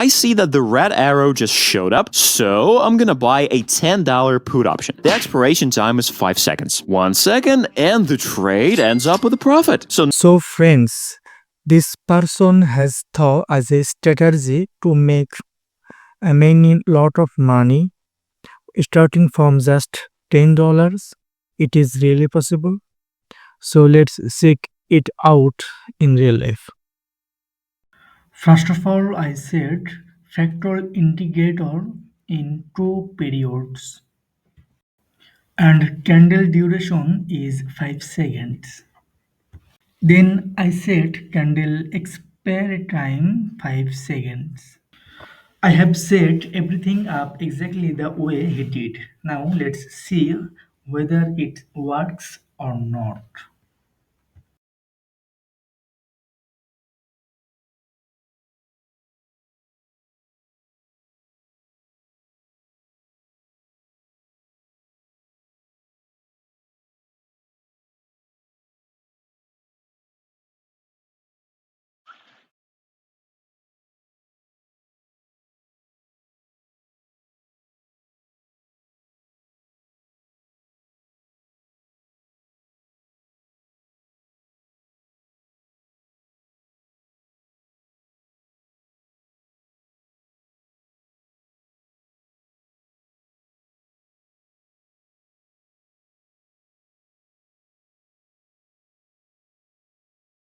I see that the red arrow just showed up, so I'm gonna buy a $10 put option. The expiration time is 5 seconds. 1 second, and the trade ends up with a profit. So, friends, this person has thought as a strategy to make a many lot of money starting from just $10. It is really possible. So let's seek it out in real life. First of all, I set fractal indicator in 2 periods and candle duration is 5 seconds. Then I set candle expiry time 5 seconds. I have set everything up exactly the way he did. Now let's see whether it works or not.